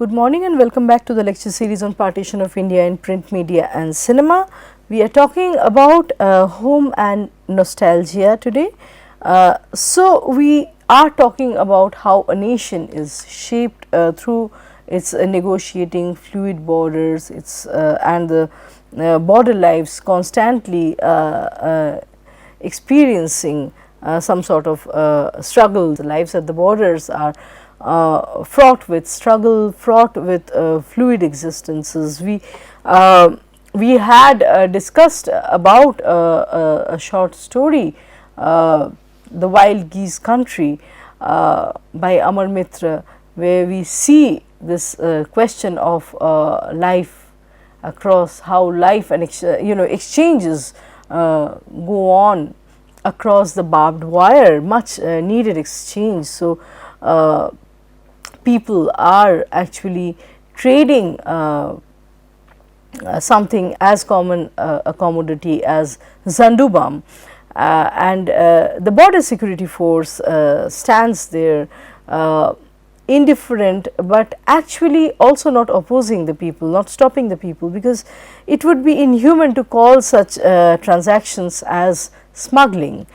Good morning and welcome back to the lecture series on partition of India in print media and cinema. We are talking about home and nostalgia today. So, we are talking about how a nation is shaped through its negotiating fluid borders, its and the border lives constantly experiencing some sort of struggle. The lives at the borders are fraught with struggle, fraught with fluid existences. We had discussed about a short story, The Wild Geese Country by Amar Mitra, where we see this question of life across, how life and exchanges go on across the barbed wire, much needed exchange. So, people are actually trading something as common a commodity as Zandubam, and the border security force stands there indifferent, but actually also not opposing the people, not stopping the people, because it would be inhuman to call such transactions as smuggling.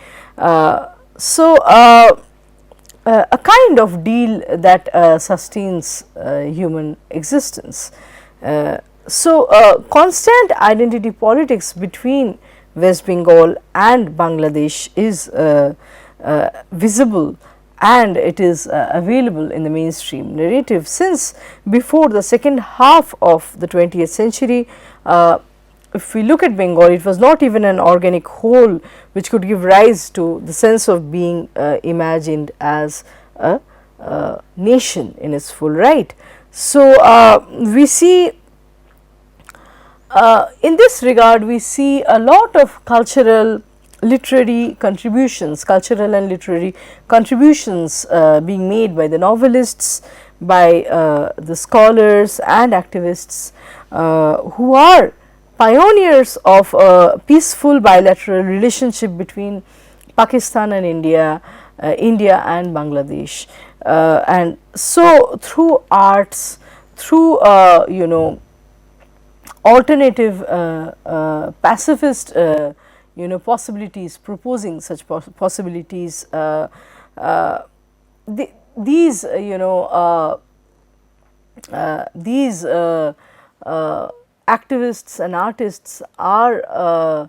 A kind of deal that sustains human existence. Constant identity politics between West Bengal and Bangladesh is visible, and it is available in the mainstream narrative since before the second half of the 20th century. If we look at Bengal, it was not even an organic whole which could give rise to the sense of being imagined as a nation in its full right. So, we see in this regard, we see a lot of cultural literary contributions, cultural and literary contributions being made by the novelists, by the scholars and activists who are pioneers of a peaceful bilateral relationship between Pakistan and India, India and Bangladesh. And so, through arts, through alternative pacifist possibilities, proposing such possibilities, these activists and artists are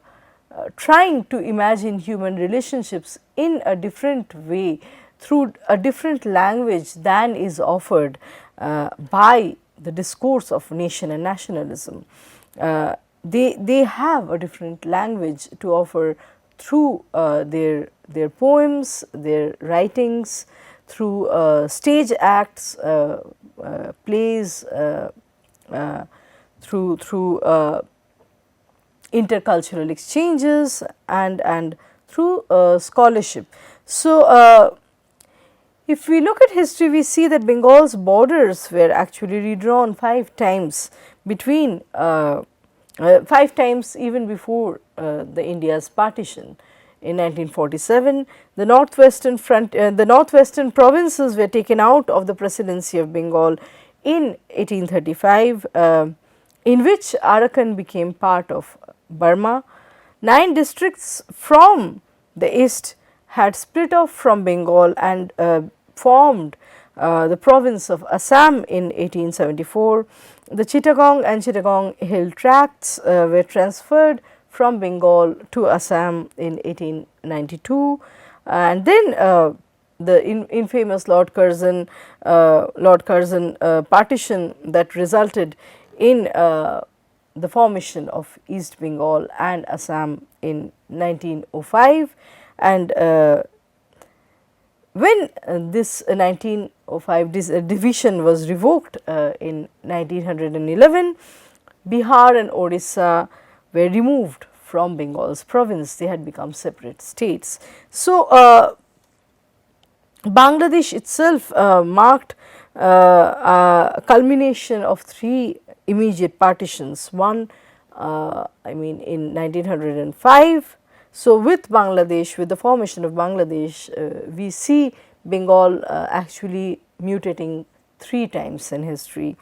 trying to imagine human relationships in a different way, through a different language than is offered by the discourse of nation and nationalism. They have a different language to offer through their poems, their writings, through stage acts, plays, through intercultural exchanges, and through scholarship. So, if we look at history, we see that Bengal's borders were actually redrawn 5 times between 5 times even before the India's partition. In 1947, the northwestern provinces were taken out of the presidency of Bengal in 1835, in which Arakan became part of Burma. 9 districts from the east had split off from Bengal and formed the province of Assam in 1874. The Chittagong and Chittagong Hill tracts were transferred from Bengal to Assam in 1892, and then the infamous Lord Curzon partition that resulted in the formation of East Bengal and Assam in 1905. And when this 1905 division was revoked in 1911, Bihar and Odisha were removed from Bengal's province. They had become separate states. So, Bangladesh itself marked a culmination of 3 immediate partitions. One, in 1905. So, with Bangladesh, with the formation of Bangladesh, we see Bengal actually mutating three times in history.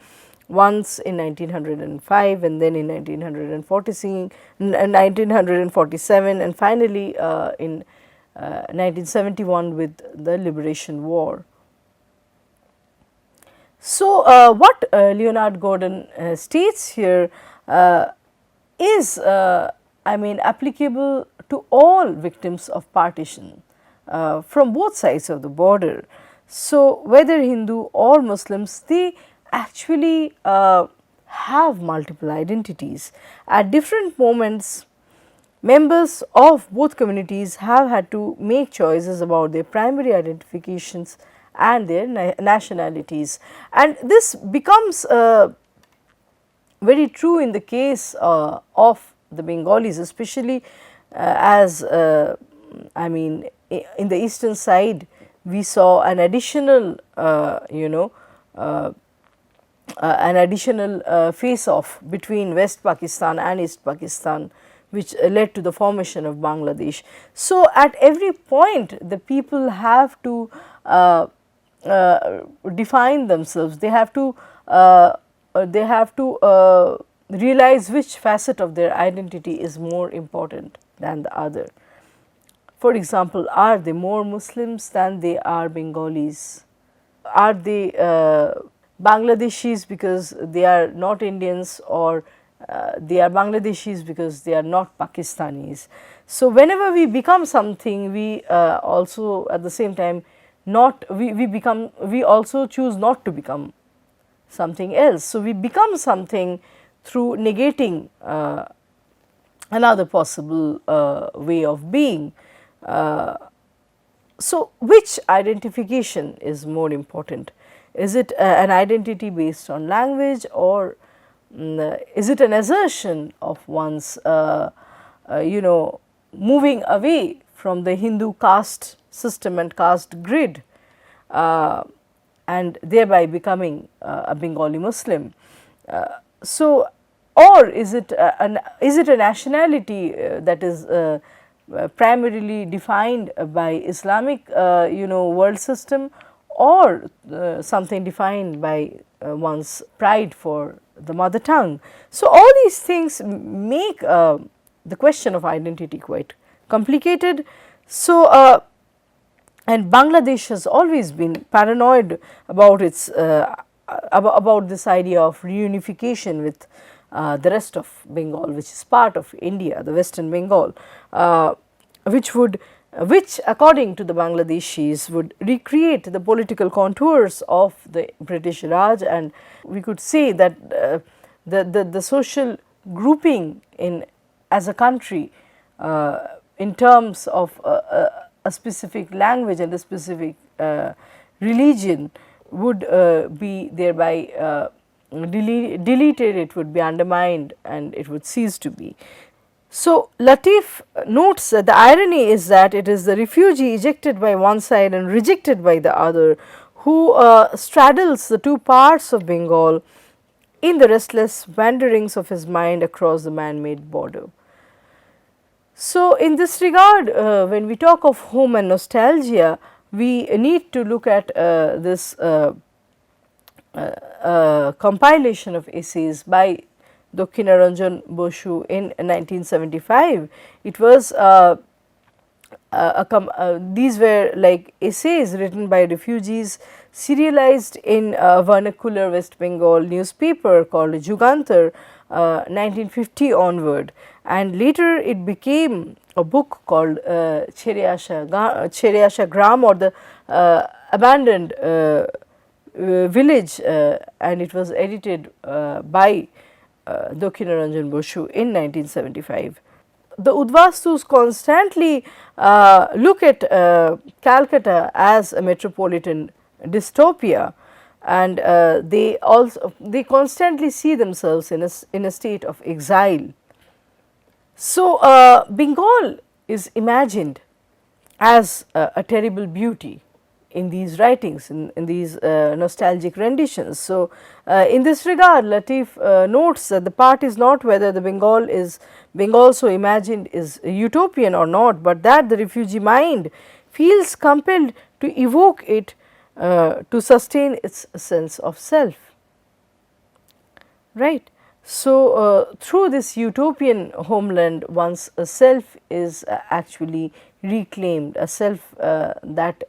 Once in 1905 and then in 1947 and finally in 1971 with the Liberation War. So, what Leonard Gordon states here is I mean applicable to all victims of partition from both sides of the border. So, whether Hindu or Muslims, they actually have multiple identities. At different moments, members of both communities have had to make choices about their primary identifications and their nationalities, and this becomes very true in the case of the Bengalis, especially as I mean in the eastern side we saw an additional an additional face off between West Pakistan and East Pakistan, which led to the formation of Bangladesh. So, at every point the people have to define themselves, they have to realize which facet of their identity is more important than the other. For example, are they more Muslims than they are Bengalis? Are they Bangladeshis because they are not Indians, or they are Bangladeshis because they are not Pakistanis? So, whenever we become something, we also at the same time we also choose not to become something else. So, we become something through negating another possible way of being. So, which identification is more important? Is it an identity based on language, or is it an assertion of one's moving away from the Hindu caste system and caste grid and thereby becoming a Bengali Muslim? So, or is it a nationality that is primarily defined by Islamic world system, or something defined by one's pride for the mother tongue? So, all these things make the question of identity quite complicated. So, and Bangladesh has always been paranoid about its about this idea of reunification with the rest of Bengal, which is part of India, the Western Bengal, which according to the Bangladeshis would recreate the political contours of the British Raj, and we could say that the social grouping in as a country in terms of a specific language and a specific religion would be thereby deleted, it would be undermined, and it would cease to be. So, Latif notes that the irony is that it is the refugee ejected by one side and rejected by the other who straddles the two parts of Bengal in the restless wanderings of his mind across the man-made border. So, in this regard, when we talk of home and nostalgia, we need to look at this compilation of essays by Dakkinaranjan Bosu in 1975. It was these were like essays written by refugees serialized in a vernacular West Bengal newspaper called Jugantar 1950 onward, and later it became a book called Chere Asha Gram, or the abandoned village, and it was edited by Dakkinaranjan Bosu in 1975. The Udvastus constantly look at Calcutta as a metropolitan dystopia, and they constantly see themselves in a state of exile. So, Bengal is imagined as a terrible beauty in these writings, in these nostalgic renditions. So, in this regard, Latif notes that the part is not whether the Bengal so imagined is utopian or not, but that the refugee mind feels compelled to evoke it to sustain its sense of self, right. So, through this utopian homeland, one's self is actually reclaimed, a self that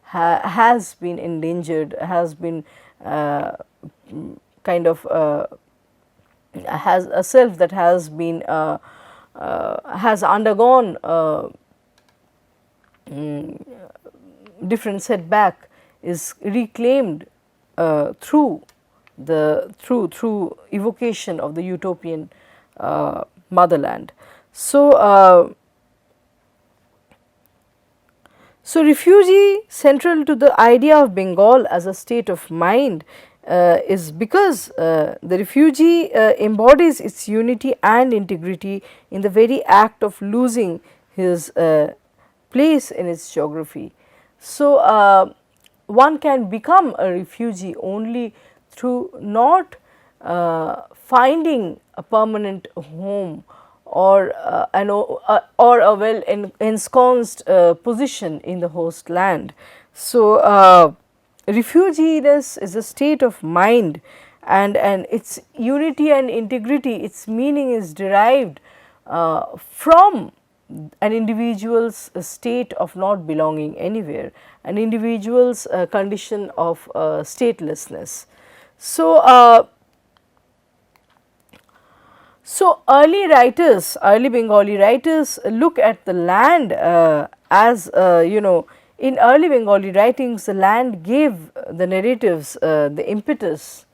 has been endangered, has been kind of has a self that has been has undergone different setback, is reclaimed through through evocation of the utopian motherland. So, so refugee, central to the idea of Bengal as a state of mind, is because the refugee embodies its unity and integrity in the very act of losing his place in its geography. So, one can become a refugee only through not finding a permanent home or or a well ensconced position in the host land. So, refugieness is a state of mind, and its unity and integrity, its meaning is derived from an individual's state of not belonging anywhere, an individual's condition of statelessness. So, so early writers, early Bengali writers look at the land as in early Bengali writings, the land gave the narratives the impetus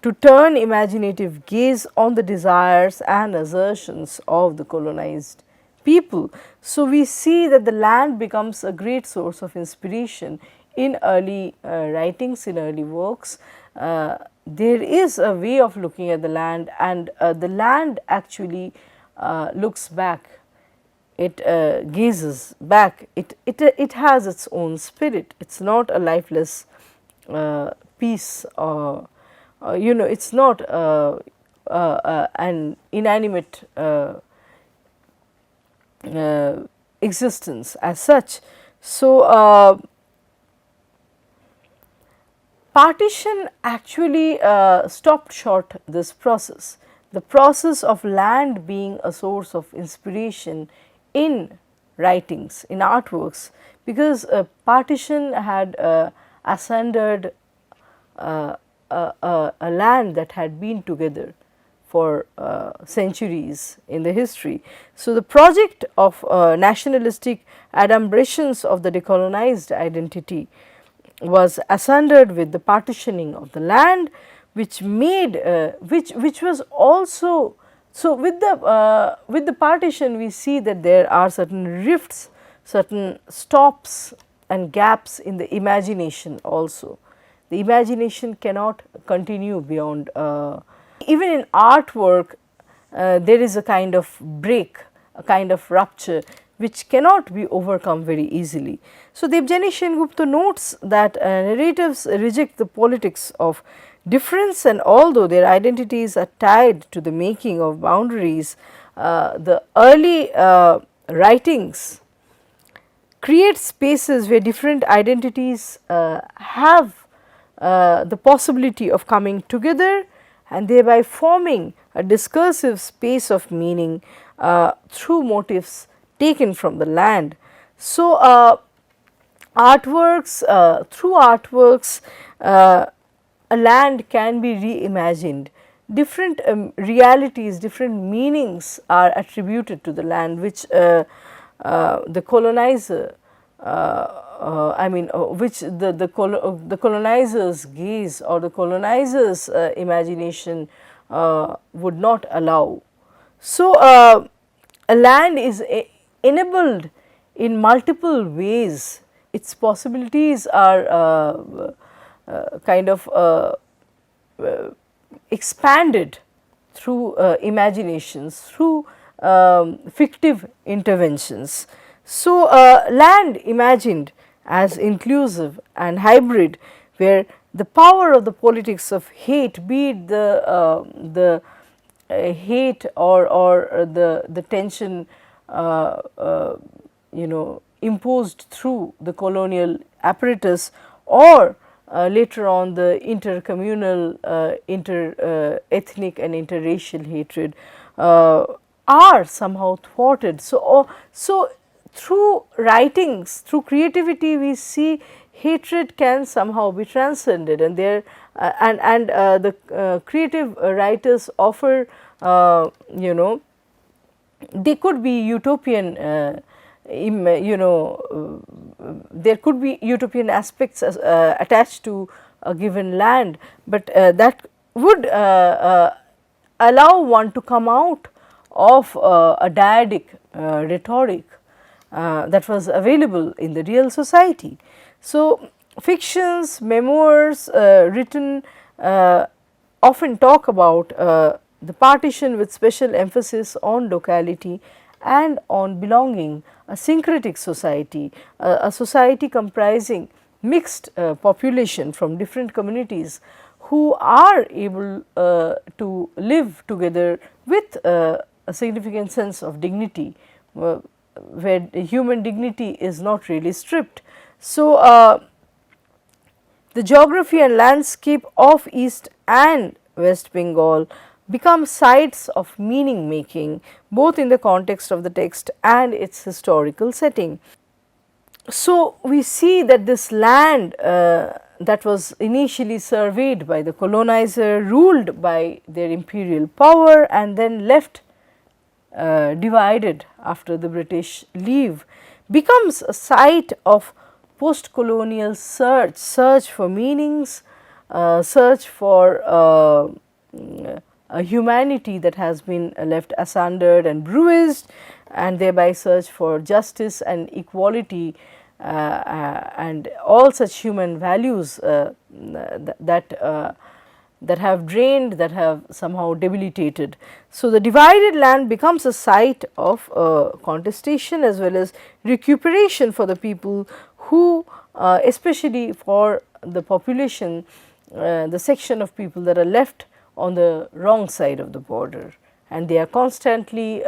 to turn imaginative gaze on the desires and assertions of the colonized people. So, we see that the land becomes a great source of inspiration in early writings, in early works. There is a way of looking at the land, and the land actually looks back, it gazes back, it has its own spirit, it is not a lifeless piece, or it is not an inanimate existence as such. So, partition actually stopped short this process, the process of land being a source of inspiration in writings, in artworks, because partition had assundered a land that had been together for centuries in the history. So, the project of nationalistic adumbrations of the decolonized identity was assundered with the partitioning of the land, which made which was also, so with the partition we see that there are certain rifts, certain stops and gaps in the imagination also. The imagination cannot continue beyond even in artwork. There is a kind of break, a kind of rupture which cannot be overcome very easily. So, Debjani Sengupta notes that narratives reject the politics of difference, and although their identities are tied to the making of boundaries, the early writings create spaces where different identities have the possibility of coming together and thereby forming a discursive space of meaning through motifs taken from the land. So, artworks, through artworks, a land can be reimagined. Different realities, different meanings are attributed to the land, which the colonizer, which the colonizer's gaze or the colonizer's imagination would not allow. So, a land is enabled in multiple ways, its possibilities are kind of expanded through imaginations, through fictive interventions. So, land imagined as inclusive and hybrid, where the power of the politics of hate, be it the hate or the tension imposed through the colonial apparatus, or later on the intercommunal, inter-ethnic and interracial hatred are somehow thwarted. So through writings, through creativity, we see hatred can somehow be transcended, and there the creative writers offer, they could be utopian, there could be utopian aspects attached to a given land, but that would allow one to come out of a dyadic rhetoric that was available in the real society. So fictions, memoirs written often talk about the partition with special emphasis on locality and on belonging, a syncretic society, a society comprising mixed population from different communities who are able to live together with a significant sense of dignity, where human dignity is not really stripped. So the geography and landscape of East and West Bengal become sites of meaning making, both in the context of the text and its historical setting. So we see that this land that was initially surveyed by the colonizer, ruled by their imperial power, and then left divided after the British leave, becomes a site of post-colonial search for meanings, search for a humanity that has been left asunder and bruised, and thereby search for justice and equality and all such human values that have drained, that have somehow debilitated. So the divided land becomes a site of contestation as well as recuperation for the people who, especially for the population, the section of people that are left on the wrong side of the border, and they are constantly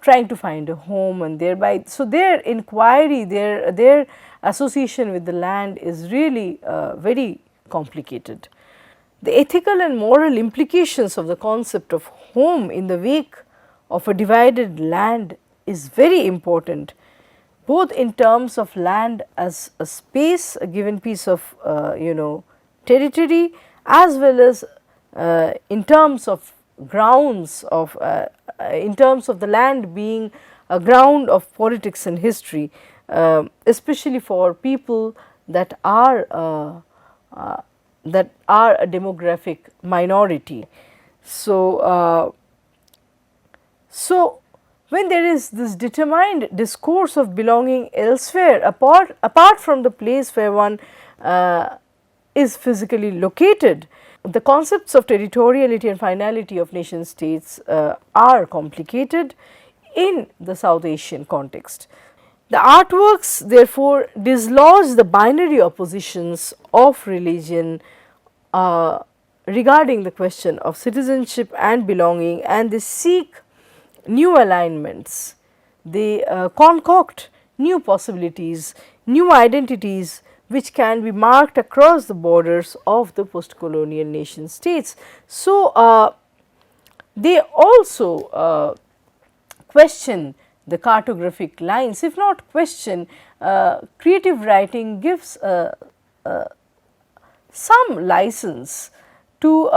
trying to find a home, and thereby, so their inquiry, their association with the land is really very complicated. The ethical and moral implications of the concept of home in the wake of a divided land is very important, both in terms of land as a space, a given piece of territory, as well as in terms of grounds of in terms of the land being a ground of politics and history, especially for people that are a demographic minority. So when there is this determined discourse of belonging elsewhere, apart from the place where one is physically located, the concepts of territoriality and finality of nation states are complicated in the South Asian context. The artworks therefore dislodge the binary oppositions of religion regarding the question of citizenship and belonging, and they seek new alignments. They concoct new possibilities, new identities which can be marked across the borders of the post-colonial nation states. So they also question the cartographic lines. If not question, creative writing gives some license to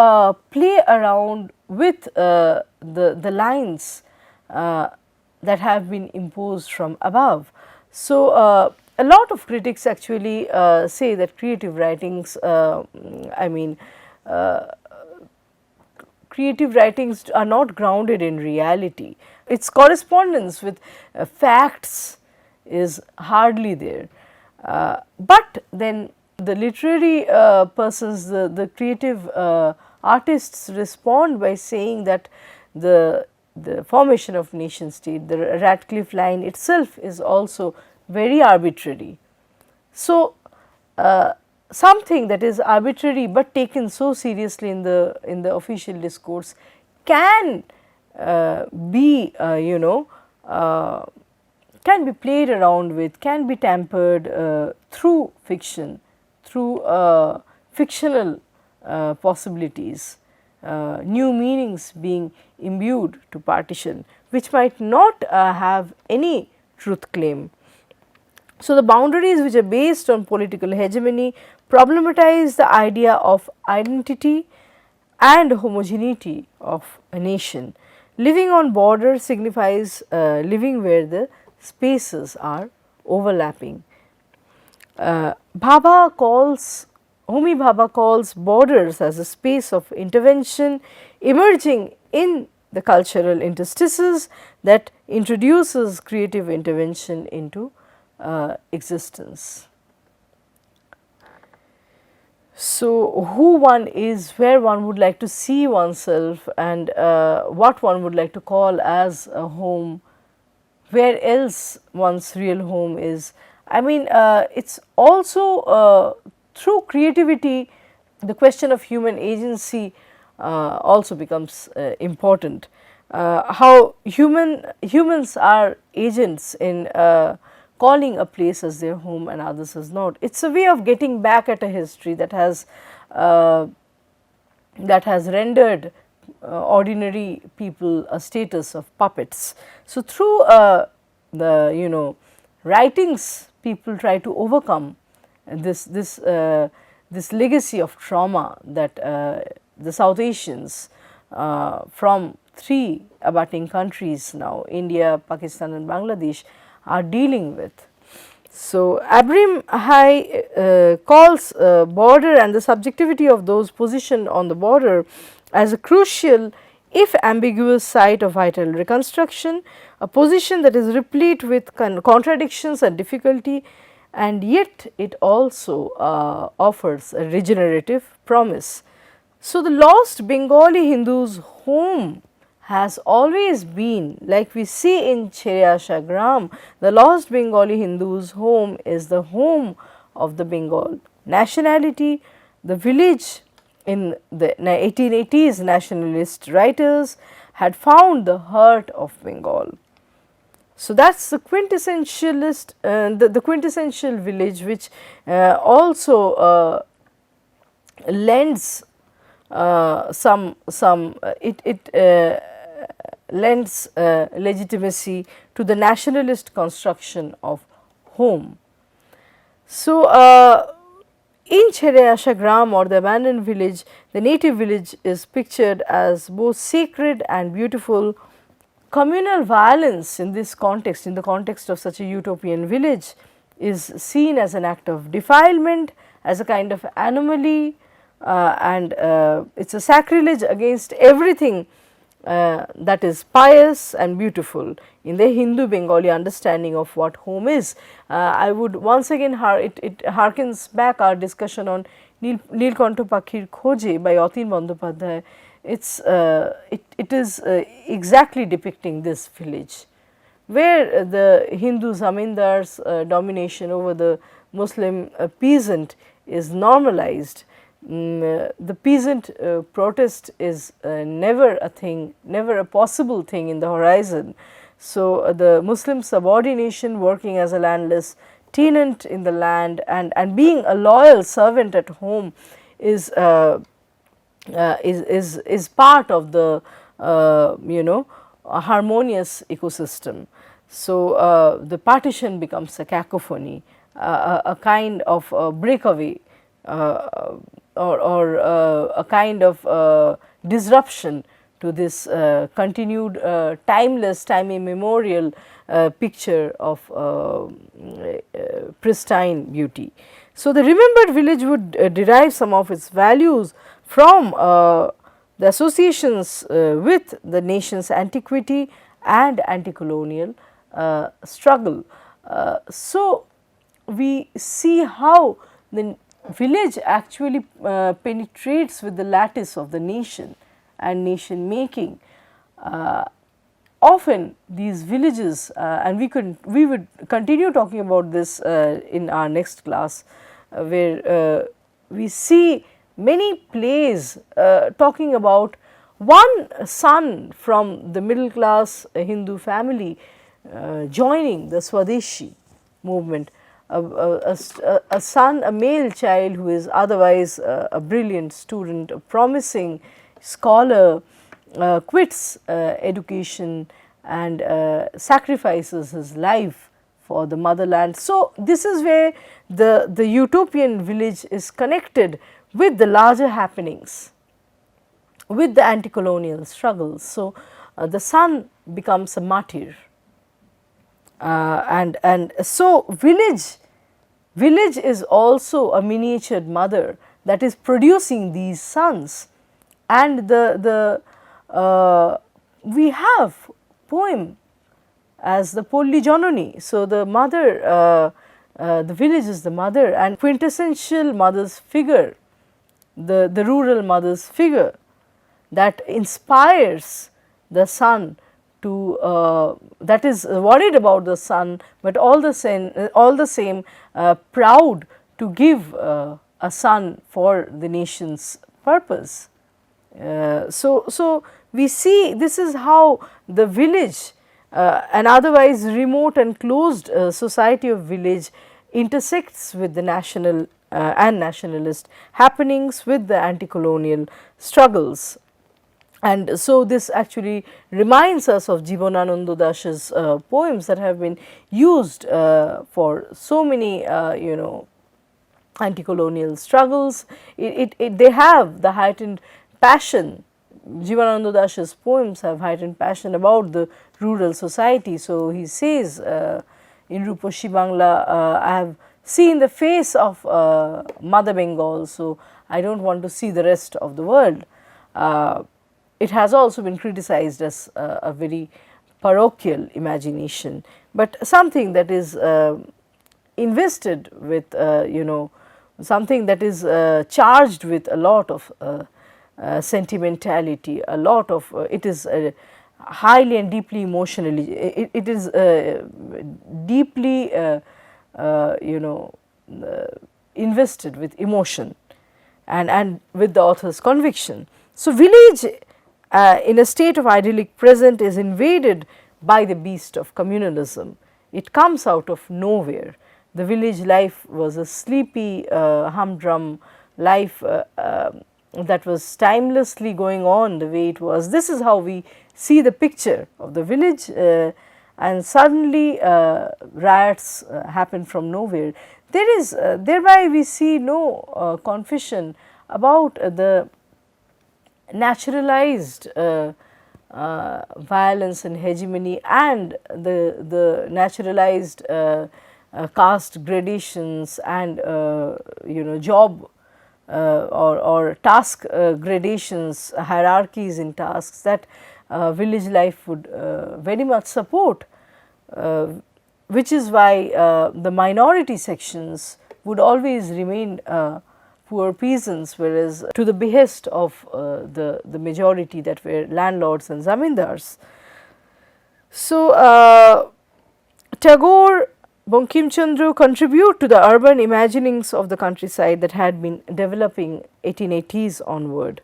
play around with the lines that have been imposed from above. So a lot of critics actually say that creative writings, creative writings are not grounded in reality. Its correspondence with facts is hardly there. But then the literary persons, the creative artists respond by saying that the formation of nation state, the Radcliffe line itself is also very arbitrary. So something that is arbitrary but taken so seriously in the official discourse can be can be played around with, can be tampered through fiction, through fictional possibilities, new meanings being imbued to partition, which might not have any truth claim. So, the boundaries which are based on political hegemony problematize the idea of identity and homogeneity of a nation. Living on border signifies living where the spaces are overlapping. Bhabha calls Homi Bhabha calls borders as a space of intervention emerging in the cultural interstices that introduces creative intervention into existence. So, who one is, where one would like to see oneself, and what one would like to call as a home, where else one's real home is. I mean, it is also through creativity the question of human agency also becomes important. How humans are agents in calling a place as their home and others as not. It is a way of getting back at a history that has rendered ordinary people a status of puppets. So, through the writings, people try to overcome this legacy of trauma that the South Asians from 3 abutting countries now, India, Pakistan and Bangladesh, are dealing with. So, Abrim Hai calls border and the subjectivity of those positioned on the border as a crucial if ambiguous site of vital reconstruction, a position that is replete with contradictions and difficulty, and yet it also offers a regenerative promise. So, the lost Bengali Hindu's home has always been, like we see in Cheryasha Gram, the lost Bengali Hindu's home is the home of the Bengal nationality. The village in the 1880s nationalist writers had found the heart of Bengal. So, that is the quintessentialist, the quintessential village, which also lends it lends legitimacy to the nationalist construction of home. So, in Cheryasha Gram or the abandoned village, the native village is pictured as both sacred and beautiful. Communal violence in this context, in the context of such a utopian village, is seen as an act of defilement, as a kind of anomaly, and it is a sacrilege against everything that is pious and beautiful in the Hindu Bengali understanding of what home is. I would once again, it harkens back our discussion on Nilkantha Pakhir Khoje by Atin Bandyopadhyay. It is exactly depicting this village, where the Hindu zamindar's domination over the Muslim peasant is normalized. The peasant protest is never a thing, never a possible thing in the horizon. So, the Muslim subordination, working as a landless tenant in the land and being a loyal servant at home is part of the a harmonious ecosystem. So, the partition becomes a cacophony, a kind of breakaway or a kind of disruption to this continued timeless, time immemorial picture of pristine beauty. So, the remembered village would derive some of its values from the associations with the nation's antiquity and anti-colonial struggle. So, we see how the village actually penetrates with the lattice of the nation and nation making. Often these villages and we would continue talking about this in our next class, where we see many plays talking about one son from the middle class Hindu family joining the Swadeshi movement. A son, a male child who is otherwise a brilliant student, a promising scholar, quits education and sacrifices his life for the motherland. So, this is where the utopian village is connected with the larger happenings, with the anti-colonial struggles. So, the son becomes a martyr, and so village is also a miniatured mother that is producing these sons, and we have poem as the Polli Janani. So, the mother, the village is the mother and quintessential mother's figure, the rural mother's figure that inspires the son to that is worried about the son, but all the same proud to give a son for the nation's purpose. So we see this is how the village, an otherwise remote and closed society of village, intersects with the national and nationalist happenings, with the anti-colonial struggles. And so, this actually reminds us of Jibanananda Das's poems that have been used for so many anti-colonial struggles. They have the heightened passion. Jibanananda Das's poems have heightened passion about the rural society. So, he says in Ruposhi Bangla, I have seen the face of Mother Bengal, so I do not want to see the rest of the world. It has also been criticized as a very parochial imagination, but something that is invested with something that is charged with a lot of sentimentality, a lot of it is highly and deeply emotionally, it is deeply invested with emotion and with the author's conviction. So, village in a state of idyllic present is invaded by the beast of communalism. It comes out of nowhere. The village life was a sleepy, humdrum life that was timelessly going on the way it was. This is how we see the picture of the village, and suddenly riots happen from nowhere. There is thereby we see no confession about the naturalized violence and hegemony, and the naturalized caste gradations and job or task gradations, hierarchies in tasks that village life would very much support, which is why the minority sections would always remain poor peasants, whereas to the behest of the majority that were landlords and zamindars. So, Tagore, Bankim Chandra contribute to the urban imaginings of the countryside that had been developing 1880s onward.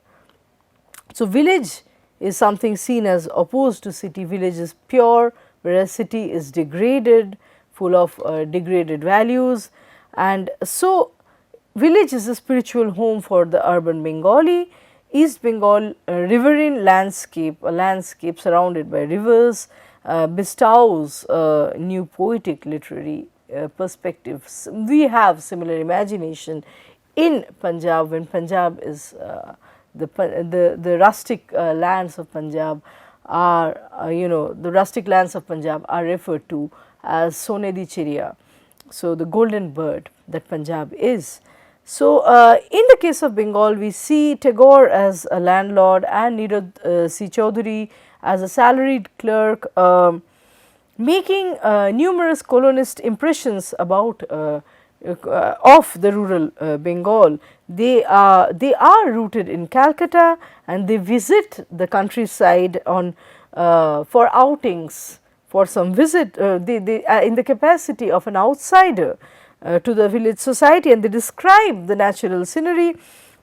So, village is something seen as opposed to city. Village is pure, whereas city is degraded, full of degraded values, and so village is a spiritual home for the urban Bengali. East Bengal riverine landscape, a landscape surrounded by rivers, bestows new poetic literary perspectives. We have similar imagination in Punjab, when Punjab is the rustic lands of Punjab are the rustic lands of Punjab are referred to as Sonedi Chiriya. So, the golden bird that Punjab is. So, in the case of Bengal, we see Tagore as a landlord and Nirad C. Chaudhary as a salaried clerk, making numerous colonist impressions about of the rural Bengal. They are rooted in Calcutta, and they visit the countryside on for outings, for some visit. They in the capacity of an outsider to the village society, and they describe the natural scenery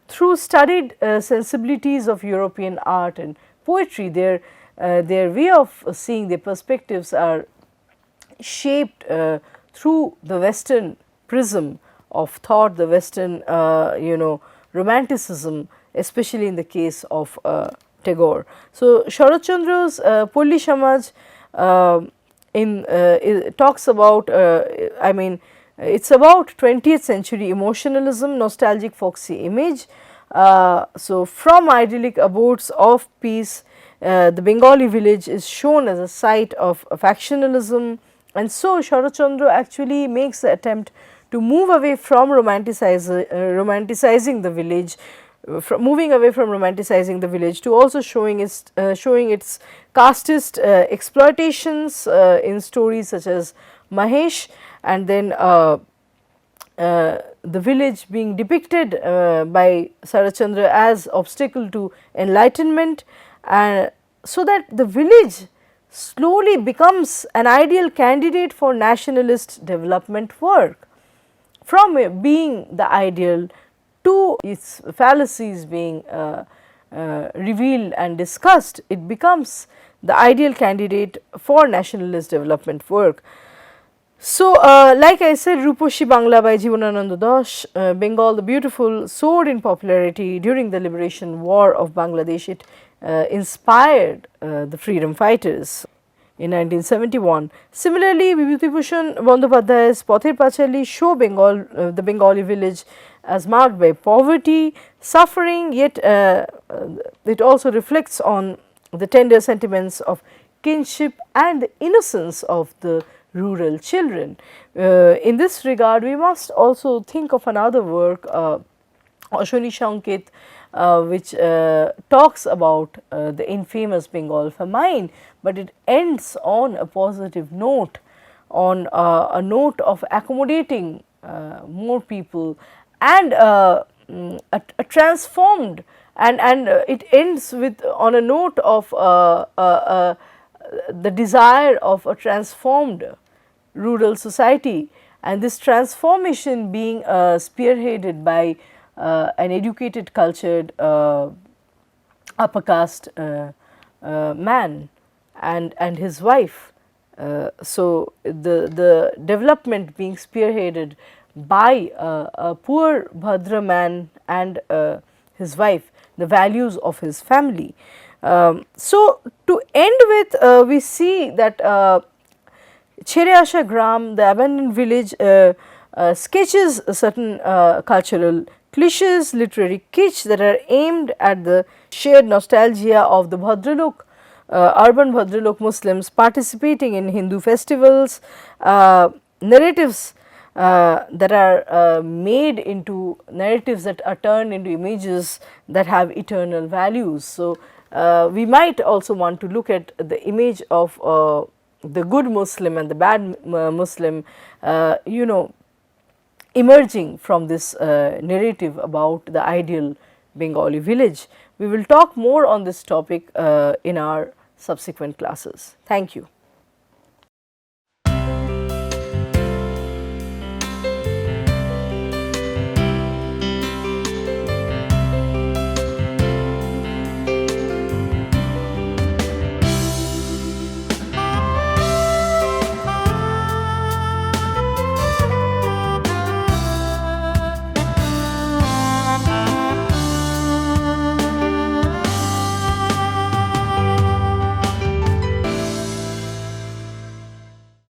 through studied sensibilities of European art and poetry. Their way of seeing, their perspectives are shaped through the Western prism of thought, the Western romanticism, especially in the case of Tagore. So, Sharat Chandra's Polli Samaj talks about, I mean, it is about 20th century emotionalism, nostalgic folksy image. So, from idyllic abodes of peace, the Bengali village is shown as a site of factionalism, and so Sharat Chandra actually makes the attempt to move away from romanticizing the village, moving away from romanticizing the village to also showing its casteist exploitations in stories such as Mahesh, and then the village being depicted by Sharat Chandra as obstacle to enlightenment, so that the village slowly becomes an ideal candidate for nationalist development work. From being the ideal to its fallacies being revealed and discussed, it becomes the ideal candidate for nationalist development work. So, like I said, Ruposhi Bangla by Jivanananda Das, Bengal the Beautiful, soared in popularity during the liberation war of Bangladesh. It inspired the freedom fighters in 1971. Similarly, Bibhutibhushan Bandyopadhyay's Pather Pachali show the Bengali village as marked by poverty, suffering, yet it also reflects on the tender sentiments of kinship and the innocence of the rural children. In this regard, we must also think of another work, Ashwini Shanket, which talks about the infamous Bengal famine, but it ends on a positive note, on a note of accommodating more people, and a transformed, and it ends with on a note of the desire of a transformed rural society, and this transformation being spearheaded by an educated, cultured upper caste man and his wife. So, the development being spearheaded by a poor Bhadra man and his wife, the values of his family. So, to end with, we see that Chere Asha Gram, the abandoned village, sketches certain cultural cliches, literary kitsch that are aimed at the shared nostalgia of the Bhadralok, urban Bhadralok Muslims participating in Hindu festivals, narratives that are made into narratives that are turned into images that have eternal values. So, we might also want to look at the image of the good Muslim and the bad Muslim, emerging from this narrative about the ideal Bengali village. We will talk more on this topic in our subsequent classes. Thank you.